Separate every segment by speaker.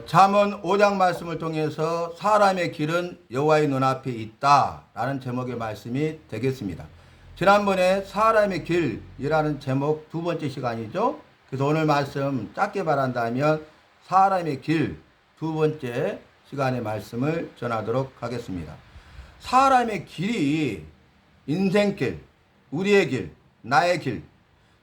Speaker 1: 잠언 5장 말씀을 통해서 사람의 길은 여호와의 눈앞에 있다 라는 제목의 말씀이 되겠습니다. 지난번에 사람의 길이라는 제목 두 번째 시간이죠. 그래서 오늘 말씀 짧게 말한다면 사람의 길 두 번째 시간의 말씀을 전하도록 하겠습니다. 사람의 길이 인생길, 우리의 길, 나의 길,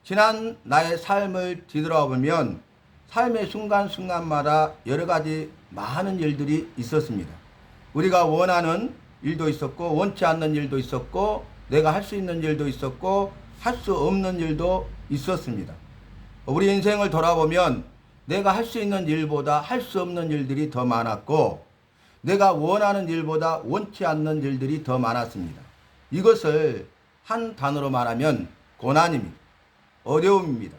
Speaker 1: 지난 나의 삶을 뒤돌아보면 삶의 순간순간마다 여러 가지 많은 일들이 있었습니다. 우리가 원하는 일도 있었고 원치 않는 일도 있었고 내가 할 수 있는 일도 있었고 할 수 없는 일도 있었습니다. 우리 인생을 돌아보면 내가 할 수 있는 일보다 할 수 없는 일들이 더 많았고 내가 원하는 일보다 원치 않는 일들이 더 많았습니다. 이것을 한 단어로 말하면 고난입니다. 어려움입니다.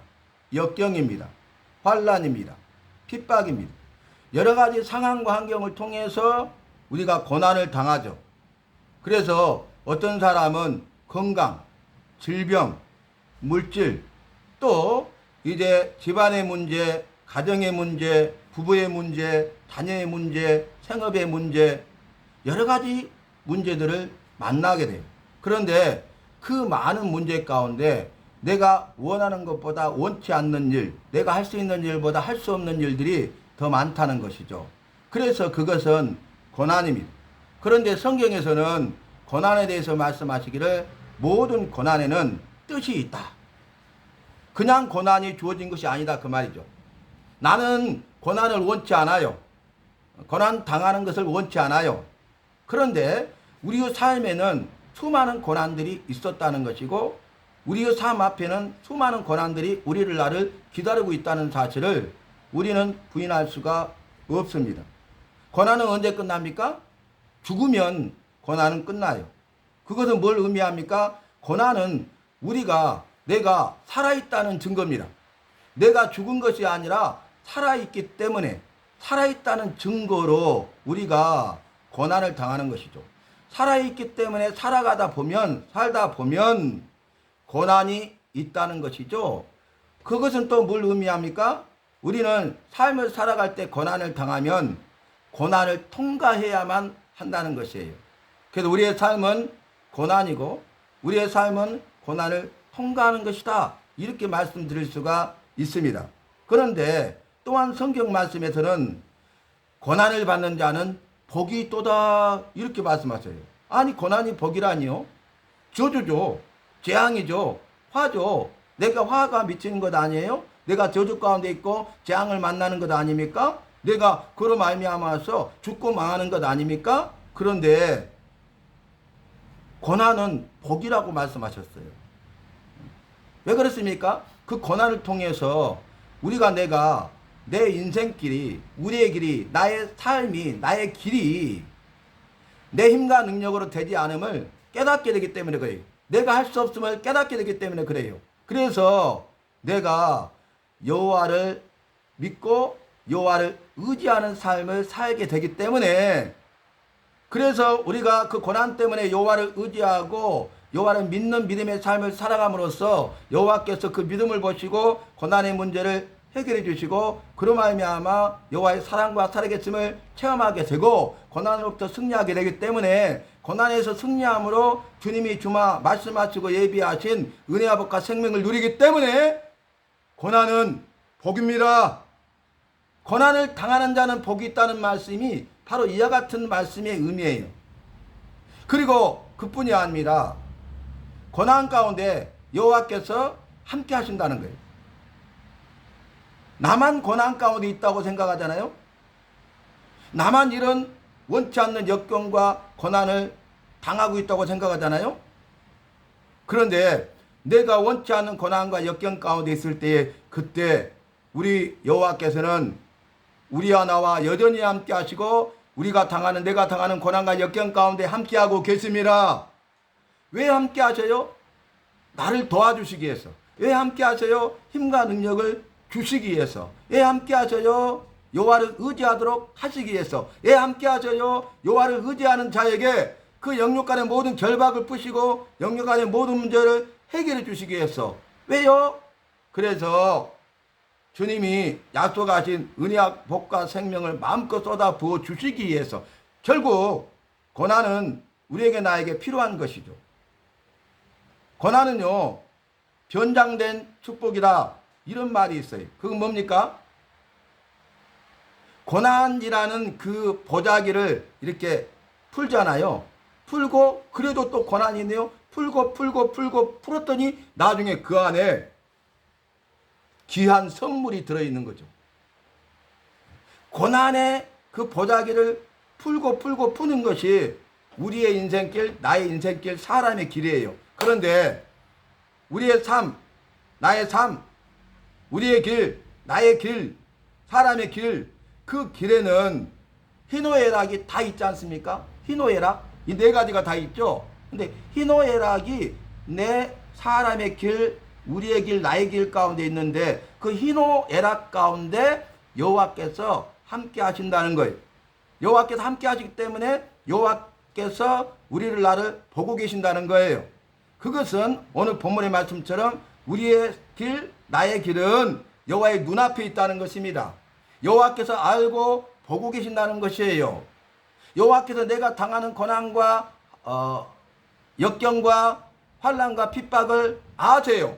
Speaker 1: 역경입니다. 환난입니다. 핍박입니다. 여러 가지 상황과 환경을 통해서 우리가 고난을 당하죠. 그래서 어떤 사람은 건강, 질병, 물질, 또 이제 집안의 문제, 가정의 문제, 부부의 문제, 자녀의 문제, 생업의 문제, 여러 가지 문제들을 만나게 돼요. 그런데 그 많은 문제 가운데 내가 원하는 것보다 원치 않는 일, 내가 할 수 있는 일보다 할 수 없는 일들이 더 많다는 것이죠. 그래서 그것은 고난입니다. 그런데 성경에서는 고난에 대해서 말씀하시기를 모든 고난에는 뜻이 있다. 그냥 고난이 주어진 것이 아니다 그 말이죠. 나는 고난을 원치 않아요. 고난 당하는 것을 원치 않아요. 그런데 우리의 삶에는 수많은 고난들이 있었다는 것이고 우리의 삶 앞에는 수많은 고난들이 나를 기다리고 있다는 사실을 우리는 부인할 수가 없습니다. 고난은 언제 끝납니까? 죽으면 고난은 끝나요. 그것은 뭘 의미합니까? 고난은 내가 살아있다는 증거입니다. 내가 죽은 것이 아니라 살아있기 때문에 살아있다는 증거로 우리가 고난을 당하는 것이죠. 살아있기 때문에 살다 보면 고난이 있다는 것이죠. 그것은 또 뭘 의미합니까? 우리는 삶을 살아갈 때 고난을 당하면 고난을 통과해야만 한다는 것이에요. 그래서 우리의 삶은 고난이고 우리의 삶은 고난을 통과하는 것이다. 이렇게 말씀드릴 수가 있습니다. 그런데 또한 성경 말씀에서는 고난을 받는 자는 복이 있도다 이렇게 말씀하셔요. 아니 고난이 복이라니요? 저주죠. 재앙이죠. 화죠. 내가 화가 미치는 것 아니에요? 내가 저주 가운데 있고 재앙을 만나는 것 아닙니까? 내가 그로 말미암아서 죽고 망하는 것 아닙니까? 그런데 고난은 복이라고 말씀하셨어요. 왜 그렇습니까? 그 고난을 통해서 내가 내 인생길이, 우리의 길이, 나의 삶이, 나의 길이 내 힘과 능력으로 되지 않음을 깨닫게 되기 때문에 그래요. 내가 할 수 없음을 깨닫게 되기 때문에 그래요. 그래서 내가 여호와를 믿고 여호와를 의지하는 삶을 살게 되기 때문에 그래서 우리가 그 고난 때문에 여호와를 의지하고 여호와를 믿는 믿음의 삶을 살아감으로써 여호와께서 그 믿음을 보시고 고난의 문제를 해결해 주시고 그로 말미암아 여호와의 사랑과 살아계심을 체험하게 되고 고난으로부터 승리하게 되기 때문에 고난에서 승리함으로 주님이 주마 말씀하시고 예비하신 은혜와 복과 생명을 누리기 때문에 고난은 복입니다. 고난을 당하는 자는 복이 있다는 말씀이 바로 이와 같은 말씀의 의미예요. 그리고 그뿐이 아닙니다. 고난 가운데 여호와께서 함께 하신다는 거예요. 나만 고난 가운데 있다고 생각하잖아요. 나만 이런 원치 않는 역경과 고난을 당하고 있다고 생각하잖아요. 그런데 내가 원치 않는 고난과 역경 가운데 있을 때에 그때 우리 여호와께서는 우리와 나와 여전히 함께 하시고 내가 당하는 고난과 역경 가운데 함께 하고 계십니다. 왜 함께 하셔요? 나를 도와주시기 위해서. 왜 함께 하셔요? 힘과 능력을 주시기 위해서. 왜 함께 하셔요? 여호와를 의지하도록 하시기 위해서. 왜 함께 하셔요? 여호와를 의지하는 자에게 그 영육 간의 모든 결박을 푸시고 영육 간의 모든 문제를 해결해 주시기 위해서. 왜요? 그래서 주님이 약속하신 은혜와 복과 생명을 마음껏 쏟아 부어 주시기 위해서 결국 고난은 우리에게 나에게 필요한 것이죠. 고난은요, 변장된 축복이다, 이런 말이 있어요. 그건 뭡니까? 고난이라는 그 보자기를 이렇게 풀잖아요. 풀고 그래도 또 고난이 있네요. 풀고 풀었더니 나중에 그 안에 귀한 선물이 들어있는 거죠. 고난의 그 보자기를 풀고 푸는 것이 우리의 인생길, 나의 인생길, 사람의 길이에요. 그런데 우리의 삶, 나의 삶, 우리의 길, 나의 길, 사람의 길, 그 길에는 희노애락이 다 있지 않습니까? 희노애락, 이 네 가지가 다 있죠. 근데 희노애락이 내 사람의 길, 우리의 길, 나의 길 가운데 있는데 그 희노애락 가운데 여호와께서 함께 하신다는 거예요. 여호와께서 함께 하시기 때문에 여호와께서 우리를 나를 보고 계신다는 거예요. 그것은 오늘 본문의 말씀처럼 우리의 길, 나의 길은 여호와의 눈앞에 있다는 것입니다. 여호와께서 알고 보고 계신다는 것이에요. 여호와께서 내가 당하는 고난과 역경과 환난과 핍박을 아세요.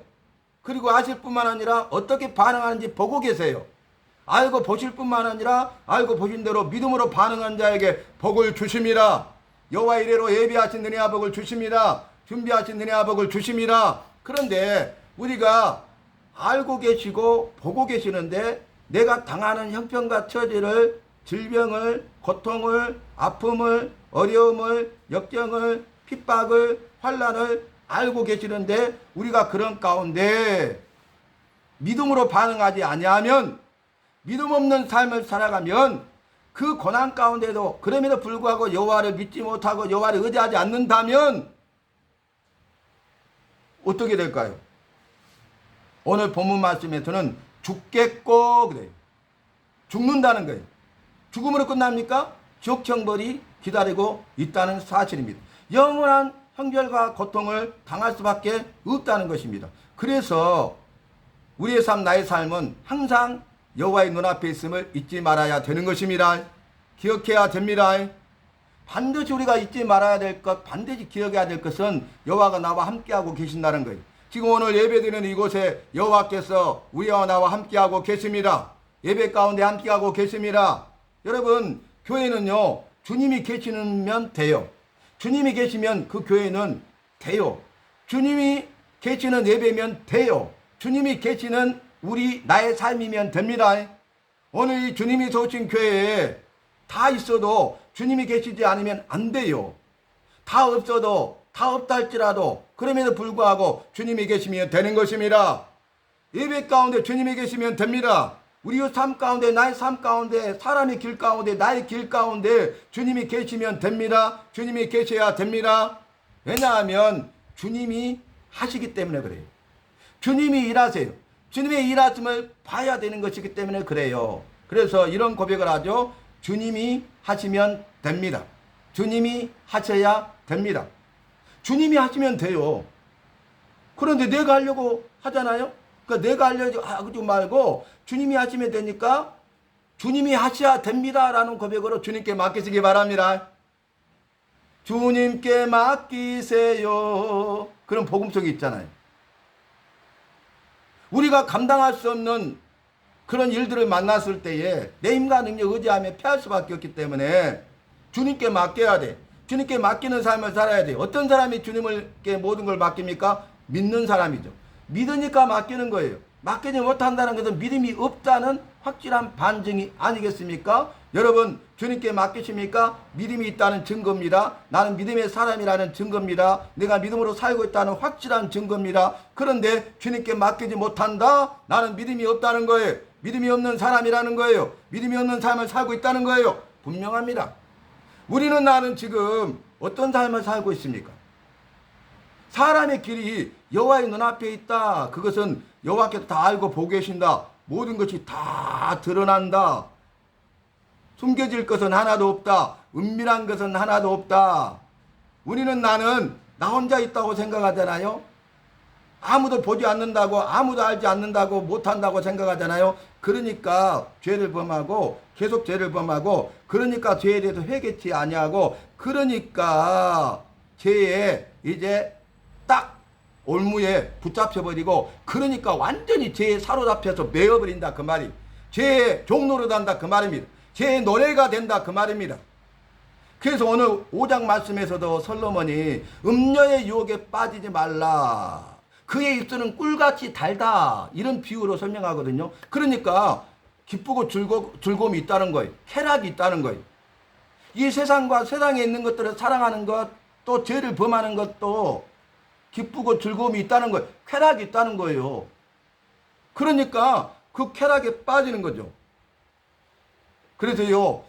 Speaker 1: 그리고 아실 뿐만 아니라 어떻게 반응하는지 보고 계세요. 알고 보실 뿐만 아니라 알고 보신 대로 믿음으로 반응한 자에게 복을 주심이라. 여호와 이래로 예비하신 은혜와 복을 주심이라. 준비하신 은혜와 복을 주심이라. 그런데 우리가 알고 계시고 보고 계시는데 내가 당하는 형편과 처지를, 질병을, 고통을, 아픔을, 어려움을, 역경을, 핍박을, 환난을 알고 계시는데 우리가 그런 가운데 믿음으로 반응하지 아니하면, 믿음 없는 삶을 살아가면 그 고난 가운데도 그럼에도 불구하고 여호와를 믿지 못하고 여호와를 의지하지 않는다면 어떻게 될까요? 오늘 본문 말씀에서는 죽겠고 그래요. 죽는다는 거예요. 죽음으로 끝납니까? 지옥 형벌이 기다리고 있다는 사실입니다. 영원한 형벌과 고통을 당할 수밖에 없다는 것입니다. 그래서 우리의 삶, 나의 삶은 항상 여호와의 눈앞에 있음을 잊지 말아야 되는 것입니다. 기억해야 됩니다. 반드시 우리가 잊지 말아야 될 것, 반드시 기억해야 될 것은 여호와가 나와 함께하고 계신다는 거예요. 지금 오늘 예배드리는 이곳에 여호와께서 우리와 나와 함께하고 계십니다. 예배 가운데 함께하고 계십니다. 여러분, 교회는요, 주님이 계시면 돼요. 주님이 계시면 그 교회는 돼요. 주님이 계시는 예배면 돼요. 주님이 계시는 나의 삶이면 됩니다. 오늘 이 주님이 세우신 교회에 다 있어도 주님이 계시지 않으면 안 돼요. 다 없어도, 다 없다 할지라도 그럼에도 불구하고 주님이 계시면 되는 것입니다. 예배 가운데 주님이 계시면 됩니다. 우리의 삶 가운데, 나의 삶 가운데, 사람의 길 가운데, 나의 길 가운데 주님이 계시면 됩니다. 주님이 계셔야 됩니다. 왜냐하면 주님이 하시기 때문에 그래요. 주님이 일하세요. 주님의 일하심을 봐야 되는 것이기 때문에 그래요. 그래서 이런 고백을 하죠. 주님이 하시면 됩니다. 주님이 하셔야 됩니다. 주님이 하시면 돼요. 그런데 내가 하려고 하잖아요. 그러니까 내가 하려고 하지 말고 주님이 하시면 되니까 주님이 하셔야 됩니다 라는 고백으로 주님께 맡기시기 바랍니다. 주님께 맡기세요. 그런 복음성이 있잖아요. 우리가 감당할 수 없는 그런 일들을 만났을 때에 내 힘과 능력 의지하며 피할 수밖에 없기 때문에 주님께 맡겨야 돼. 주님께 맡기는 삶을 살아야 돼. 어떤 사람이 주님께 모든 걸 맡깁니까? 믿는 사람이죠. 믿으니까 맡기는 거예요. 맡기지 못한다는 것은 믿음이 없다는 확실한 반증이 아니겠습니까? 여러분, 주님께 맡기십니까? 믿음이 있다는 증거입니다. 나는 믿음의 사람이라는 증거입니다. 내가 믿음으로 살고 있다는 확실한 증거입니다. 그런데 주님께 맡기지 못한다? 나는 믿음이 없다는 거예요. 믿음이 없는 사람이라는 거예요. 믿음이 없는 삶을 살고 있다는 거예요. 분명합니다. 우리는 나는 지금 어떤 삶을 살고 있습니까? 사람의 길이 여호와의 눈앞에 있다. 그것은 여호와께서 다 알고 보고 계신다. 모든 것이 다 드러난다. 숨겨질 것은 하나도 없다. 은밀한 것은 하나도 없다. 우리는 나는 나 혼자 있다고 생각하잖아요. 아무도 보지 않는다고, 아무도 알지 않는다고, 못한다고 생각하잖아요. 그러니까 죄를 범하고 계속 죄를 범하고, 그러니까 죄에 대해서 회개치 아니하고, 그러니까 죄에 이제 딱 올무에 붙잡혀버리고, 그러니까 완전히 죄에 사로잡혀서 매어버린다 그 말이, 죄의 종로로 단다 그 말입니다. 죄의 노래가 된다 그 말입니다. 그래서 오늘 5장 말씀에서도 솔로몬이 음녀의 유혹에 빠지지 말라, 그의 입술은 꿀같이 달다, 이런 비유로 설명하거든요. 그러니까 기쁘고 즐거움이 있다는 거예요. 쾌락이 있다는 거예요. 이 세상과 세상에 있는 것들을 사랑하는 것, 또 죄를 범하는 것도 기쁘고 즐거움이 있다는 거예요. 쾌락이 있다는 거예요. 그러니까 그 쾌락에 빠지는 거죠. 그래서요,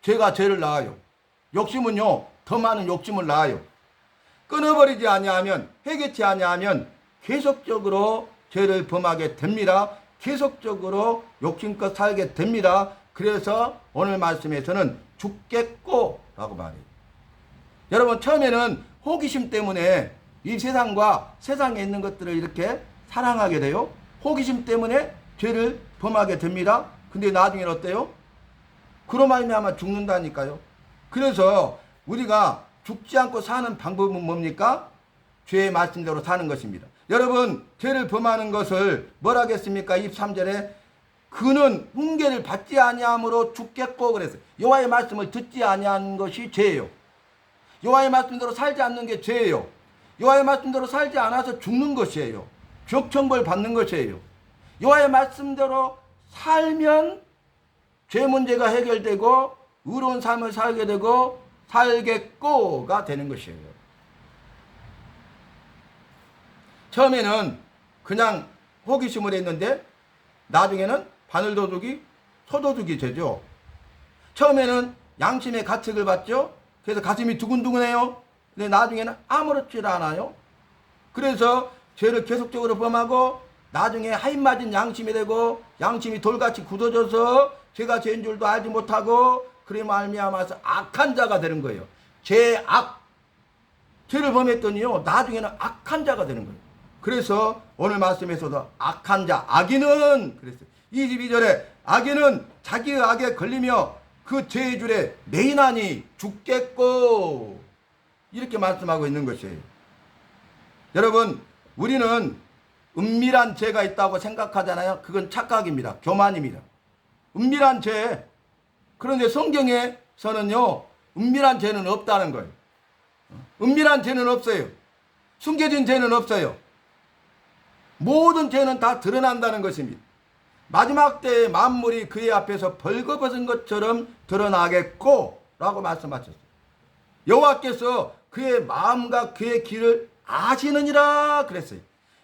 Speaker 1: 죄가 죄를 낳아요. 욕심은요, 더 많은 욕심을 낳아요. 끊어버리지 아니하면, 회개치 아니하면 계속적으로 죄를 범하게 됩니다. 계속적으로 욕심껏 살게 됩니다. 그래서 오늘 말씀에서는 죽겠고 라고 말해요. 여러분, 처음에는 호기심 때문에 이 세상과 세상에 있는 것들을 이렇게 사랑하게 돼요. 호기심 때문에 죄를 범하게 됩니다. 근데 나중에는 어때요? 그로 말미암아 죽는다니까요. 그래서 우리가 죽지 않고 사는 방법은 뭡니까? 죄의 말씀대로 사는 것입니다. 여러분, 죄를 범하는 것을 뭐라 하겠습니까? 23절에 그는 훈계를 받지 아니함으로 죽겠고 그랬어요. 여호와의 말씀을 듣지 아니한 것이 죄예요. 여호와의 말씀대로 살지 않는 게 죄예요. 여호와의 말씀대로 살지 않아서 죽는 것이에요. 죄청벌 받는 것이에요. 여호와의 말씀대로 살면 죄 문제가 해결되고 의로운 삶을 살게 되고 살겠고가 되는 것이에요. 처음에는 그냥 호기심을 했는데 나중에는 바늘도둑이 소도둑이 되죠. 처음에는 양심의 가책을 받죠. 그래서 가슴이 두근두근해요. 근데 나중에는 아무렇지도 않아요. 그래서 죄를 계속적으로 범하고 나중에 하인 맞은 양심이 되고, 양심이 돌같이 굳어져서 죄가 죄인 줄도 알지 못하고, 그래 말미암아서 악한 자가 되는 거예요. 죄를 범했더니요, 나중에는 악한 자가 되는 거예요. 그래서 오늘 말씀에서도 악한 자, 악인은 그랬어요. 22절에 악인은 자기의 악에 걸리며 그 죄의 줄에 매인하니 죽겠고, 이렇게 말씀하고 있는 것이에요. 여러분, 우리는 은밀한 죄가 있다고 생각하잖아요. 그건 착각입니다. 교만입니다. 은밀한 죄. 그런데 성경에서는요, 은밀한 죄는 없다는 거예요. 은밀한 죄는 없어요. 숨겨진 죄는 없어요. 모든 죄는 다 드러난다는 것입니다. 마지막 때의 만물이 그의 앞에서 벌거벗은 것처럼 드러나겠고 라고 말씀하셨어요. 여호와께서 그의 마음과 그의 길을 아시느니라 그랬어요.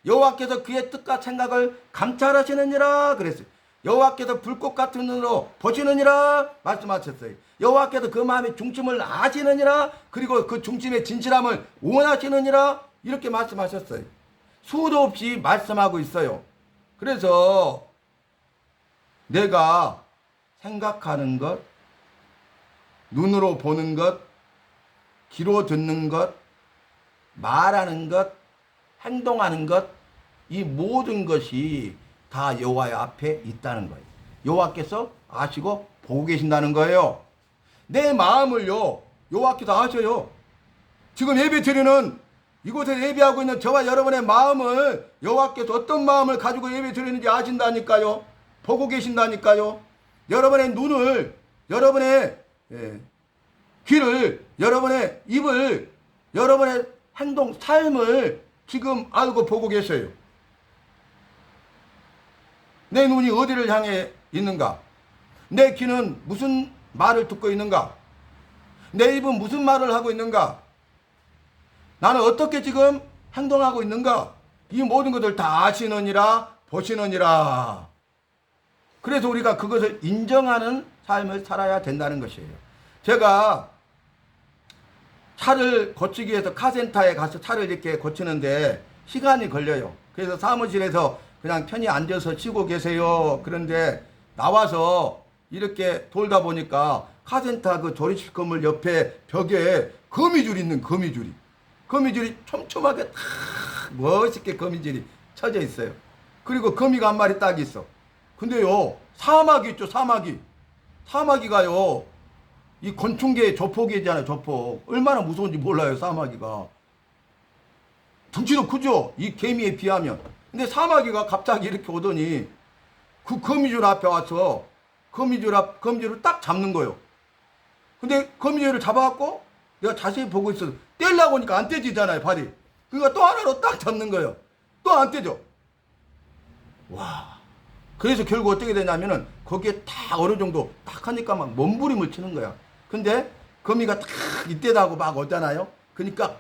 Speaker 1: 여호와께서 그의 뜻과 생각을 감찰하시느니라 그랬어요. 여호와께서 불꽃 같은 눈으로 보시느니라 말씀하셨어요. 여호와께서 그 마음의 중심을 아시느니라, 그리고 그 중심의 진실함을 원하시느니라, 이렇게 말씀하셨어요. 수도 없이 말씀하고 있어요. 그래서 내가 생각하는 것, 눈으로 보는 것, 귀로 듣는 것, 말하는 것, 행동하는 것, 이 모든 것이 다 여호와의 앞에 있다는 거예요. 여호와께서 아시고 보고 계신다는 거예요. 내 마음을요, 여호와께서 아셔요. 지금 예배 드리는 이곳에 예배하고 있는 저와 여러분의 마음을 여호와께서 어떤 마음을 가지고 예배 드리는지 아신다니까요. 보고 계신다니까요. 여러분의 눈을, 여러분의 귀를, 여러분의 입을, 여러분의 행동, 삶을 지금 알고 보고 계세요. 내 눈이 어디를 향해 있는가? 내 귀는 무슨 말을 듣고 있는가? 내 입은 무슨 말을 하고 있는가? 나는 어떻게 지금 행동하고 있는가? 이 모든 것을 다 아시느니라, 보시느니라. 그래서 우리가 그것을 인정하는 삶을 살아야 된다는 것이에요. 제가 차를 고치기 위해서 카센터에 가서 차를 이렇게 고치는데 시간이 걸려요. 그래서 사무실에서 그냥 편히 앉아서 쉬고 계세요. 그런데 나와서 이렇게 돌다 보니까 카센터 그 조립식 건물 옆에 벽에 거미줄이 있는 거미줄이. 거미줄이 촘촘하게 탁 멋있게 거미줄이 쳐져 있어요. 그리고 거미가 한 마리 딱 있어. 근데요, 사마귀 있죠, 사마귀. 사마귀가요, 이 곤충계의 조폭이잖아요, 조폭. 얼마나 무서운지 몰라요, 사마귀가. 덩치도 크죠, 이 개미에 비하면. 근데 사마귀가 갑자기 이렇게 오더니 그 거미줄 앞에 와서 거미줄을 딱 잡는 거예요. 근데 거미줄을 잡아갖고 내가 자세히 보고 있어도 떼려고 하니까 안 떼지잖아요, 발이. 그러니까 또 하나로 딱 잡는 거예요. 또 안 떼죠. 와. 그래서 결국 어떻게 되냐면은 거기에 딱 어느 정도 딱 하니까 막 몸부림을 치는 거야. 근데 거미가 딱 이때다 하고 막 오잖아요. 그러니까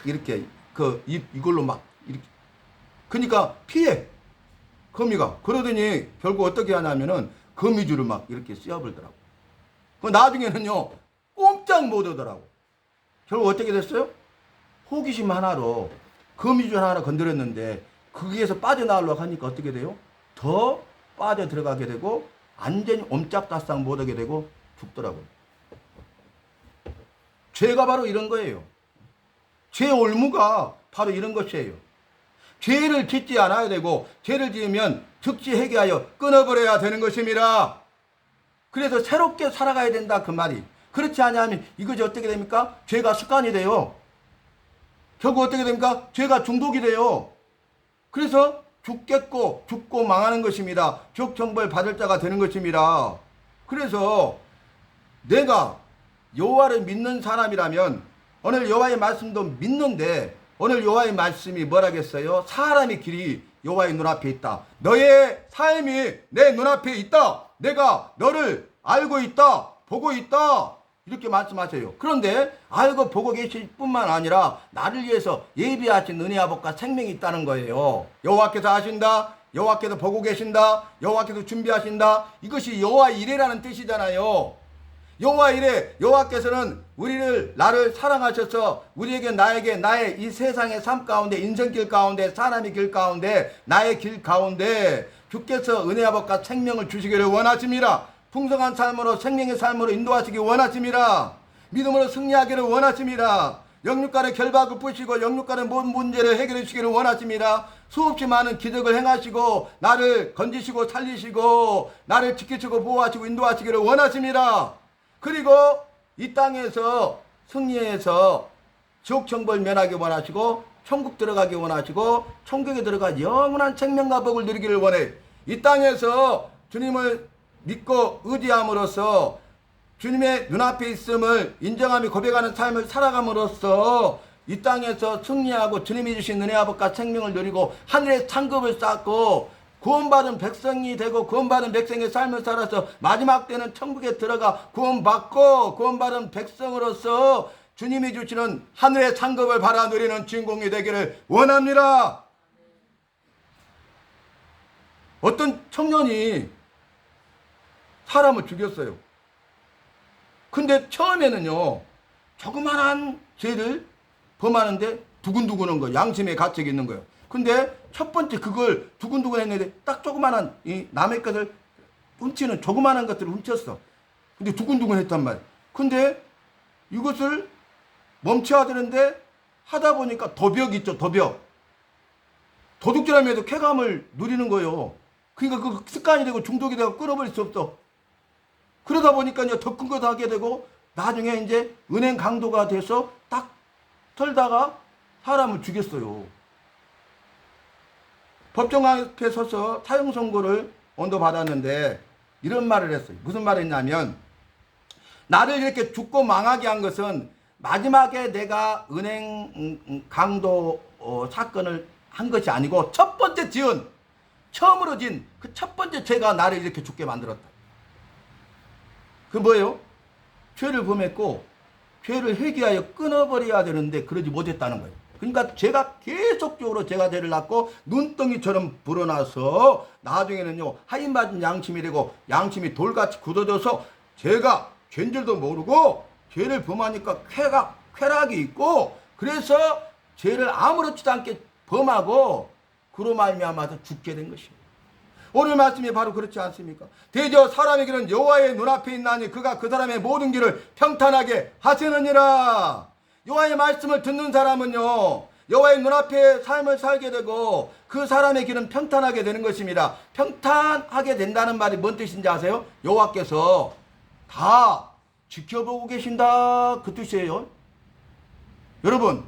Speaker 1: 이렇게 이걸로 막 이렇게. 그러니까 피해. 거미가. 그러더니 결국 어떻게 하냐면은 거미줄을 막 이렇게 씌워버리더라고. 그 나중에는요, 꼼짝 못 하더라고. 결국 어떻게 됐어요? 호기심 하나로 거미줄 하나 건드렸는데 거기에서 빠져나오려고 하니까 어떻게 돼요? 더 빠져 들어가게 되고 완전히 옴짝달싹 못하게 되고 죽더라고요. 죄가 바로 이런 거예요. 죄 올무가 바로 이런 것이에요. 죄를 짓지 않아야 되고 죄를 지으면 즉시 회개하여 끊어버려야 되는 것입니다. 그래서 새롭게 살아가야 된다 그 말이. 그렇지 않으면 이것이 어떻게 됩니까? 죄가 습관이 돼요. 결국 어떻게 됩니까? 죄가 중독이 돼요. 그래서 죽고 망하는 것입니다. 죽정벌 받을 자가 되는 것입니다. 그래서 내가 여호와를 믿는 사람이라면 오늘 여호와의 말씀도 믿는데 오늘 여호와의 말씀이 뭐라겠어요? 사람의 길이 여호와의 눈앞에 있다. 너의 삶이 내 눈앞에 있다. 내가 너를 알고 있다. 보고 있다. 이렇게 말씀하세요. 그런데 알고 보고 계실 뿐만 아니라 나를 위해서 예비하신 은혜 아버지가 생명이 있다는 거예요. 여호와께서 하신다. 여호와께서 보고 계신다. 여호와께서 준비하신다. 이것이 여호와 이레라는 뜻이잖아요. 여호와 이레, 여호와께서는 나를 사랑하셔서 우리에게 나에게 나의 이 세상의 삶 가운데 인생길 가운데 사람의 길 가운데 나의 길 가운데 주께서 은혜 아버지가 생명을 주시기를 원하십니다. 풍성한 삶으로 생명의 삶으로 인도하시기 원하십니다. 믿음으로 승리하기를 원하십니다. 영육간의 결박을 푸시고 영육간의 모든 문제를 해결해 주시기를 원하십니다. 수없이 많은 기적을 행하시고 나를 건지시고 살리시고 나를 지키시고 보호하시고 인도하시기를 원하십니다. 그리고 이 땅에서 승리해서 지옥천벌 면하기 원하시고 천국 들어가기 원하시고 천국에 들어가 영원한 생명과 복을 누리기를 원해. 이 땅에서 주님을 믿고 의지함으로써 주님의 눈앞에 있음을 인정하며 고백하는 삶을 살아감으로써 이 땅에서 승리하고 주님이 주신 은혜 아버지가 생명을 누리고 하늘의 상급을 쌓고 구원받은 백성이 되고 구원받은 백성의 삶을 살아서 마지막 때는 천국에 들어가 구원받고 구원받은 백성으로서 주님이 주시는 하늘의 상급을 받아 누리는 주인공이 되기를 원합니다. 어떤 청년이 사람을 죽였어요. 근데 처음에는요, 조그만한 죄를 범하는데 두근두근한 거예요. 양심의 가책이 있는 거예요. 근데 첫 번째 그걸 두근두근 했는데 딱 조그만한 이 남의 것을 훔치는 조그만한 것들을 훔쳤어. 근데 두근두근 했단 말이에요. 근데 이것을 멈춰야 되는데 하다 보니까 도벽 있죠, 도벽. 도둑질하면서 쾌감을 누리는 거예요. 그러니까 그 습관이 되고 중독이 되고 끊어버릴 수 없어. 그러다 보니까 이제 더 큰 것도 하게 되고 나중에 이제 은행 강도가 돼서 딱 털다가 사람을 죽였어요. 법정 앞에 서서 사형 선고를 언도받았는데 이런 말을 했어요. 무슨 말을 했냐면 나를 이렇게 죽고 망하게 한 것은 마지막에 내가 은행 강도 사건을 한 것이 아니고 첫 번째 처음으로 진 그 첫 번째 죄가 나를 이렇게 죽게 만들었다. 그 뭐예요? 죄를 범했고 죄를 회개하여 끊어버려야 되는데 그러지 못했다는 거예요. 그러니까 죄가 계속적으로 죄를 낳고 눈덩이처럼 불어나서 나중에는요 하인 맞은 양심이 되고 양심이 돌같이 굳어져서 죄가 죄인 줄도 모르고 죄를 범하니까 쾌락이 있고 그래서 죄를 아무렇지도 않게 범하고 그로 말미암아서 죽게 된 것입니다. 오늘 말씀이 바로 그렇지 않습니까? 대저 사람의 길은 여호와의 눈앞에 있나니 그가 그 사람의 모든 길을 평탄하게 하시느니라. 여호와의 말씀을 듣는 사람은요, 여호와의 눈앞에 삶을 살게 되고 그 사람의 길은 평탄하게 되는 것입니다. 평탄하게 된다는 말이 뭔 뜻인지 아세요? 여호와께서 다 지켜보고 계신다, 그 뜻이에요. 여러분,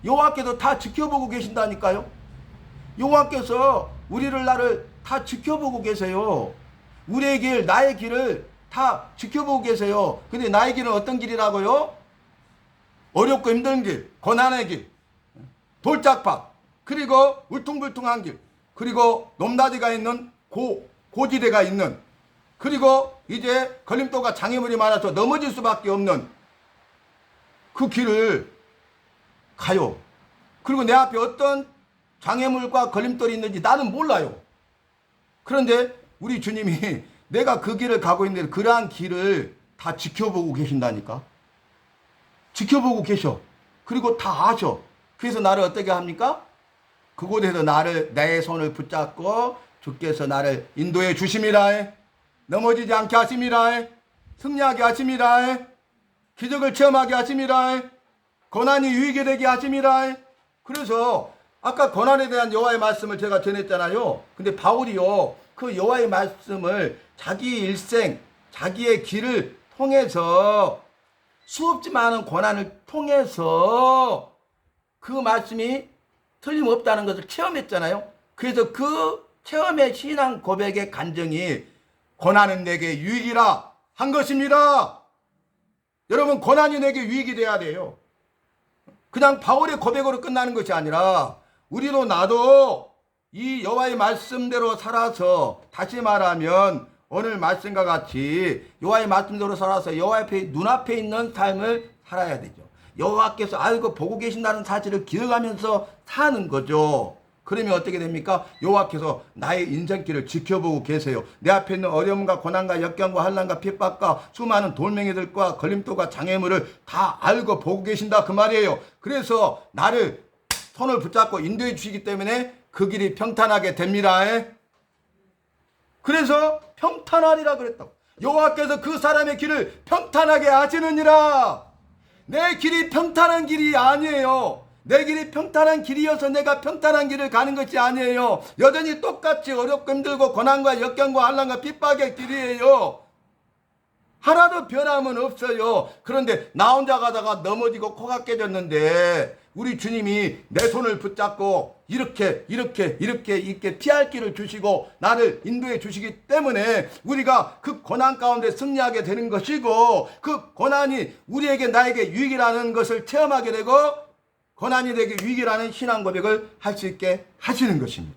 Speaker 1: 여호와께서 다 지켜보고 계신다니까요. 여호와께서 나를 다 지켜보고 계세요. 우리의 길, 나의 길을 다 지켜보고 계세요. 근데 나의 길은 어떤 길이라고요? 어렵고 힘든 길, 고난의 길, 돌짝밭, 그리고 울퉁불퉁한 길, 그리고 높낮이가 있는 고지대가 있는, 그리고 이제 걸림돌과 장애물이 많아서 넘어질 수밖에 없는 그 길을 가요. 그리고 내 앞에 어떤 장애물과 걸림돌이 있는지 나는 몰라요. 그런데 우리 주님이 내가 그 길을 가고 있는데 그러한 길을 다 지켜보고 계신다니까. 지켜보고 계셔. 그리고 다 아셔. 그래서 나를 어떻게 합니까? 그곳에서 내 손을 붙잡고 주께서 나를 인도해 주심이라. 넘어지지 않게 하심이라. 승리하게 하심이라. 기적을 체험하게 하심이라. 고난이 유익이 되게 하심이라. 그래서 아까 고난에 대한 여호와의 말씀을 제가 전했잖아요. 근데 바울이요, 그 여호와의 말씀을 자기 일생, 자기의 길을 통해서, 수없지 많은 고난을 통해서 그 말씀이 틀림없다는 것을 체험했잖아요. 그래서 그 체험의 신앙 고백의 간증이 고난은 내게 유익이라 한 것입니다. 여러분, 고난이 내게 유익이 돼야 돼요. 그냥 바울의 고백으로 끝나는 것이 아니라 우리도 나도 이 여호와의 말씀대로 살아서, 다시 말하면 오늘 말씀과 같이 여호와의 말씀대로 살아서 여호와 앞에, 눈앞에 있는 삶을 살아야 되죠. 여호와께서 알고 보고 계신다는 사실을 기억하면서 사는 거죠. 그러면 어떻게 됩니까? 여호와께서 나의 인생길을 지켜보고 계세요. 내 앞에 있는 어려움과 고난과 역경과 환난과 핍박과 수많은 돌멩이들과 걸림돌과 장애물을 다 알고 보고 계신다, 그 말이에요. 그래서 나를 손을 붙잡고 인도해 주시기 때문에 그 길이 평탄하게 됩니다. 그래서 평탄하리라 그랬다고. 여호와께서 그 사람의 길을 평탄하게 하시느니라. 내 길이 평탄한 길이 아니에요. 내 길이 평탄한 길이어서 내가 평탄한 길을 가는 것이 아니에요. 여전히 똑같이 어렵고 힘들고 고난과 역경과 환난과 핍박의 길이에요. 하나도 변함은 없어요. 그런데 나 혼자 가다가 넘어지고 코가 깨졌는데 우리 주님이 내 손을 붙잡고 이렇게 피할 길을 주시고 나를 인도해 주시기 때문에 우리가 그 고난 가운데 승리하게 되는 것이고, 그 고난이 우리에게, 나에게 유익이라는 것을 체험하게 되고 고난이 내게 유익이라는 신앙 고백을 할 수 있게 하시는 것입니다.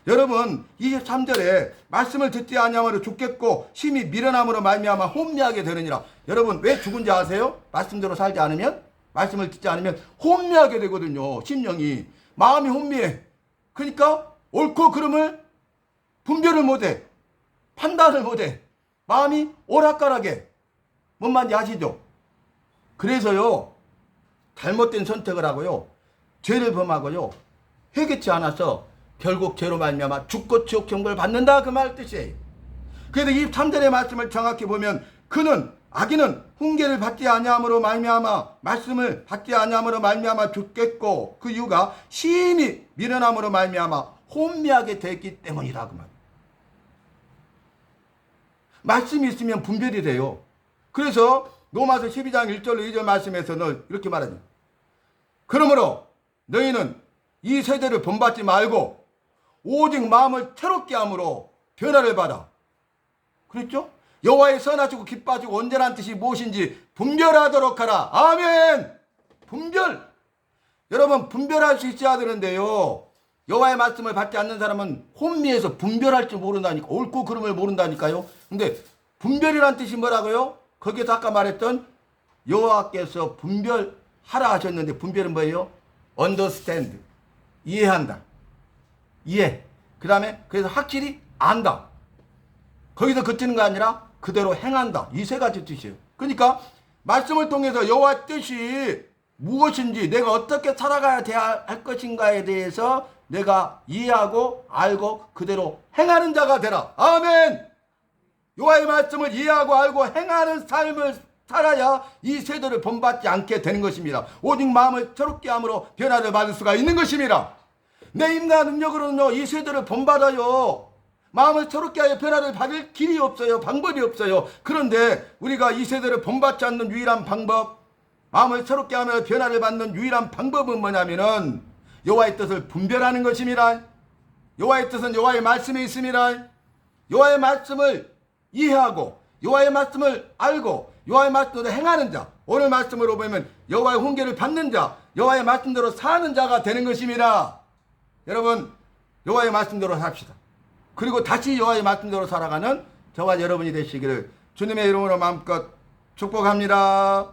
Speaker 1: 여러분, 23절에 말씀을 듣지 아니하므로 죽겠고 심히 미련함으로 말미암아 혼미하게 되느니라. 여러분, 왜 죽은지 아세요? 말씀대로 살지 않으면, 말씀을 듣지 않으면 혼미하게 되거든요. 심령이, 마음이 혼미해. 그러니까 옳고 그름을 분별을 못해, 판단을 못해, 마음이 오락가락해. 뭔 말인지 아시죠? 그래서요, 잘못된 선택을 하고요, 죄를 범하고요, 회개치 않아서 결국 죄로 말미암아 죽고 지옥 형벌을 받는다, 그 말 뜻이에요. 그래서 23절의 말씀을 정확히 보면 악인은 훈계를 받지 아니함으로 말미암아, 말씀을 받지 아니함으로 말미암아 죽겠고, 그 이유가 심히 미련함으로 말미암아 혼미하게 됐기 때문이라, 그 말. 말씀이 있으면 분별이 돼요. 그래서 로마서 12장 1절 2절 말씀에서는 이렇게 말하죠. 그러므로 너희는 이 세대를 본받지 말고 오직 마음을 새롭게 함으로 변화를 받아. 그랬죠? 여호와의 선하시고 기뻐하시고 온전한 뜻이 무엇인지 분별하도록 하라. 아멘. 분별. 여러분, 분별할 수 있어야 되는데요, 여호와의 말씀을 받지 않는 사람은 혼미해서 분별할 줄 모른다니까, 옳고 그름을 모른다니까요. 근데 분별이란 뜻이 뭐라고요? 거기서 아까 말했던 여호와께서 분별하라 하셨는데, 분별은 뭐예요? understand, 이해한다, 이해. 그 다음에 그래서 확실히 안다. 거기서 그치는 거 아니라 그대로 행한다. 이 세 가지 뜻이에요. 그러니까 말씀을 통해서 여호와 뜻이 무엇인지, 내가 어떻게 살아가야 할 것인가에 대해서 내가 이해하고 알고 그대로 행하는 자가 되라. 아멘. 여호와의 말씀을 이해하고 알고 행하는 삶을 살아야 이 세대를 본받지 않게 되는 것입니다. 오직 마음을 새롭게 함으로 변화를 받을 수가 있는 것입니다. 내 힘과 능력으로는요 이 세대를 본받아요. 마음을 새롭게 하여 변화를 받을 길이 없어요. 방법이 없어요. 그런데 우리가 이 세대를 본받지 않는 유일한 방법, 마음을 새롭게 하며 변화를 받는 유일한 방법은 뭐냐면은 여호와의 뜻을 분별하는 것입니다. 여호와의 뜻은 여호와의 말씀에 있습니다. 여호와의 말씀을 이해하고 여호와의 말씀을 알고 여호와의 말씀대로 행하는 자, 오늘 말씀으로 보면 여호와의 훈계를 받는 자, 여호와의 말씀대로 사는 자가 되는 것입니다. 여러분 여호와의 말씀대로 삽시다. 그리고 다시 여호와의 말씀대로 살아가는 저와 여러분이 되시기를 주님의 이름으로 마음껏 축복합니다.